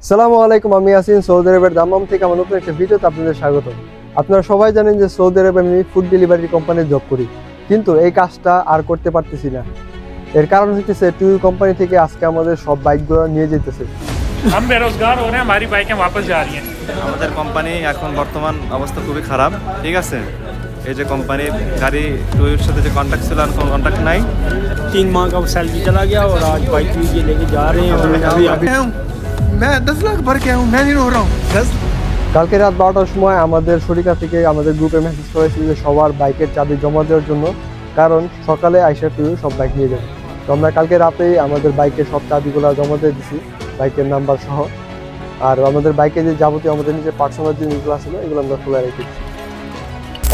সালামু আলাইকুম, আমি ইয়াসিন সৌদি আরবের দাম্মাম থেকে আমার নতুন একটা ভিডিওতে আপনাদের স্বাগত। আপনারা সবাই জানেন যে সৌদি আরবে আমি ফুড ডেলিভারি কোম্পানির জব করি, কিন্তু এই কাজটা আর করতে পারতেছি না। এর কারণ হচ্ছে টুইউ কোম্পানি থেকে আজকে আমাদের সব বাইকগুলো নিয়ে যেতেছে। हम बेरोजगार हो रहे हैं, हमारी बाइकें वापस जा रही हैं। আমাদের কোম্পানি এখন বর্তমান অবস্থা খুবই খারাপ, ঠিক আছে। এই যে কোম্পানির গাড়ি টুইর সাথে যে কন্ট্যাক্ট ছিল, আর কোনো কন্ট্যাক্ট নাই। 3 माह का सैलरी चला गया और आज बाइक भी ये लेके जा रहे हैं और अभी मैं 10 लाख भर के हूँ, मैं नहीं रो रहा हूँ। কালকে রাত 12টার সময় আমাদের শরিকা থেকে আমাদের গ্রুপে মেসেজ করেছিল যে সবার বাইকের চাবি জমা দেওয়ার জন্য, কারণ সকালে আইসা টুইউ সব বাইক নিয়ে যাবে। তো আমরা কালকে রাতেই আমাদের বাইকের সব চাবিগুলো জমা দিয়ে দিছি, বাইকের নাম্বার সহ। আর আমাদের বাইকে যে যাবতীয় আমাদের নিজের পার্সোনাল জিনিসগুলো ছিল এগুলো আমরা খোলা রেখেছি।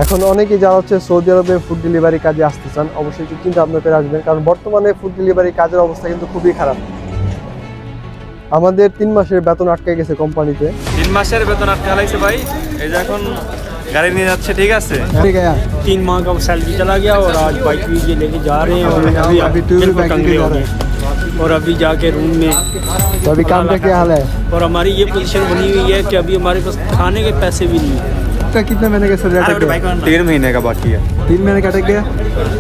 এখন অনেকেই যারা হচ্ছে সৌদি আরবে ফুড ডেলিভারি কাজে আসতে চান, অবশ্যই একটু চিন্তা ভাবনা করে আসবেন, কারণ বর্তমানে ফুড ডেলিভারি কাজের অবস্থা কিন্তু খুবই খারাপ। আমাদের 3 মাসের বেতন আটকে গেছে কোম্পানিতে। 3 মাসের বেতন আটকে লাইছে ভাই। এই যে এখন গাড়ি নিয়ে যাচ্ছে, ঠিক আছে। 3 माह का सैलरी चला गया और आज बाइक भी ये लेके जा रहे हैं और अभी बिल्कुल टंगे हो गए और अभी जाके रूम में। तो अभी काम का क्या हाल है? और हमारी ये पोजीशन बनी हुई है कि अभी हमारे पास खाने के पैसे भी नहीं है। आपका कितने महीने का सैलरी अटक गया? 3 महीने का बाकी है। 3 महीने का अटक गया।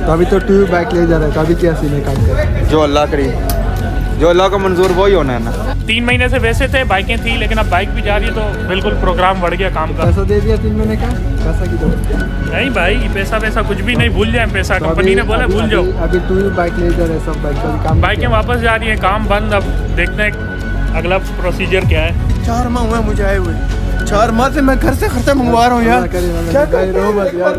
तो अभी तो टू बाइक ले जा रहे हैं, तो अभी क्या सीन है काम का? जो अल्लाह करी, जो अल्लाह को मंजूर वही होना है ना। 3 महीने से वैसे थे, बाइकें थी, लेकिन अब बाइक भी जा रही है तो बिल्कुल प्रोग्राम बढ़ गया काम का। पैसा दे दिया 3 महीने का, पैसा की दो। नहीं भाई, पैसा वैसा कुछ भी नहीं, भूल जाए पैसा। कंपनी ने बोला भूल जाओ। अभी टू बाइक ले जा रहे हैं सब बाइक का काम। बाइकें वापस जा रही हैं, काम बंद। अब देखते हैं अगला प्रोसीजर क्या है। 4 माह हुए मुझे आए हुए, 4 माह से मैं घर से खर्चा मंगवा रहा हूँ यार। क्या कर रहे हो यार?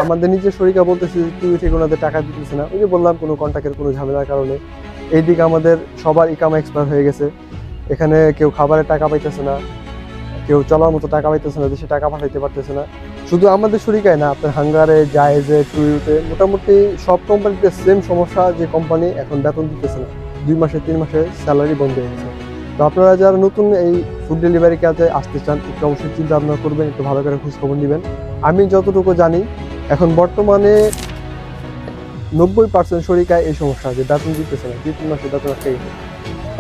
আমাদের নিজের শরিকা বলতেছে তুই থেকে ওনাদের টাকা দিতেছে না। ওই যে বললাম কোনো কন্ট্যাক্টের কোনো ঝামেলার কারণে। এইদিকে আমাদের সবার ইকামা এক্সপায়ার হয়ে গেছে। এখানে কেউ খাবারের টাকা পাইতেছে না, কেউ চলার মতো টাকা পাইতেছে না, দেশে টাকা পাঠাইতে পারতেছে না। শুধু আমাদের শরিকায় না, আপনার হাঙ্গারে, জায়েজে, টুইউতে, মোটামুটি সব কোম্পানিতে সেম সমস্যা, যে কোম্পানি এখন বেতন দিতেছে না। 2 মাসে 3 মাসে স্যালারি বন্ধ হয়ে গেছে। তো আপনারা যারা নতুন এই ফুড ডেলিভারি কাজে আসতে চান, একটু অবশ্যই চিন্তা ভাবনা করবেন, একটু ভালো করে খোঁজ খবর নেবেন। আমি যতটুকু জানি এখন বর্তমানে 90% শরিকায় এই সমস্যা, যে বেতন দিতেছে না, 2-3 মাসে বেতন আটকে গেছে।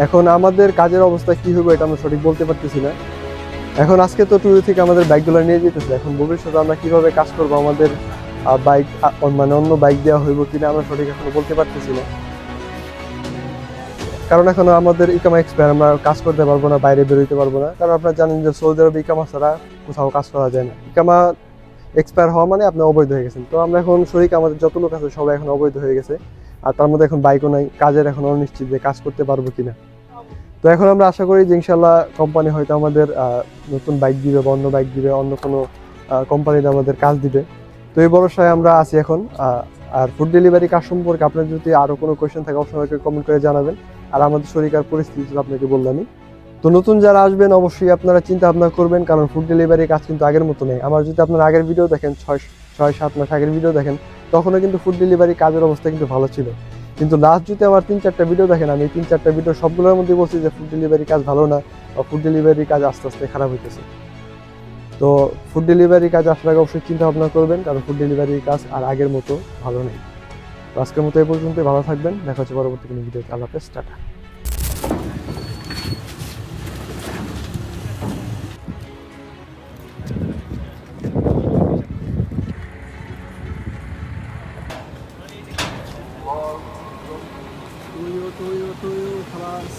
এখন আমাদের কাজের অবস্থা কি হবে এটা আমরা সঠিক বলতে পারতেছি না। এখন আজকে তো টুইউ থেকে আমাদের বাইকগুলো নিয়ে যেতেছে, এখন ভবিষ্যতে আমরা কিভাবে কাজ করবো, আমাদের বাইক মানে অন্য বাইক দেওয়া হইব কিনা আমরা সঠিক এখনো বলতে পারতেছি না, কারণ এখন আমাদের ইকামা এক্সপায়ার, আমরা কাজ করতে পারবো না, বাইরে বেরোতে পারবো না। কারণ আপনারা জানেন যে সৌদি আরবে ইকামা ছাড়া কোথাও কাজ করা যায় না। ইকামা এক্সপায়ার হওয়া মানে আপনি অবৈধ হয়ে গেছেন। তো আমরা এখন শরিক, আমাদের যত লোক আছে সবাই এখন অবৈধ হয়ে গেছে, আর তার মধ্যে এখন বাইকও নাই, কাজের এখন অনিশ্চিত যে কাজ করতে পারবো কিনা। তো এখন আমরা আশা করি যে ইনশাল্লাহ কোম্পানি হয়তো আমাদের নতুন বাইক দিবে বা অন্য বাইক দিবে, অন্য কোনো কোম্পানিতে আমাদের কাজ দিবে। তো এই ভরসায় আমরা আছি এখন। আর ফুড ডেলিভারি কাজ সম্পর্কে আপনার যদি আরও কোনো কোয়েশ্চেন থাকে অবশ্যই কমেন্ট করে জানাবেন। আর আমাদের শরিকার পরিস্থিতি আপনাকে বললামই। তো নতুন যারা আসবেন অবশ্যই আপনারা চিন্তা ভাবনা করবেন, কারণ ফুড ডেলিভারি কাজ কিন্তু আগের মতো নেই। আমার যদি আপনার আগের ভিডিও দেখেন, 6-7 মাস আগের ভিডিও দেখেন, তখনও কিন্তু ফুড ডেলিভারি কাজের অবস্থা কিন্তু ভালো ছিল। কিন্তু লাস্ট যদি আমার 3-4টা ভিডিও দেখেন, আমি 3-4টা ভিডিও সবগুলোর মধ্যে বলছি যে ফুড ডেলিভারি কাজ ভালো না, বা ফুড ডেলিভারি কাজ আস্তে আস্তে খারাপ হইতেছে। তো ফুড ডেলিভারি কাজ আসার আগে অবশ্যই চিন্তা ভাবনা করবেন, কারণ ফুড ডেলিভারি কাজ আর আগের মতো ভালো নেই। তো আজকের মতো এই পর্যন্তই, ভালো থাকবেন, দেখা হচ্ছে পরবর্তী কোনো ভিডিওতে। আল্লাহ হাফেজ, টাটা। टोयो खलास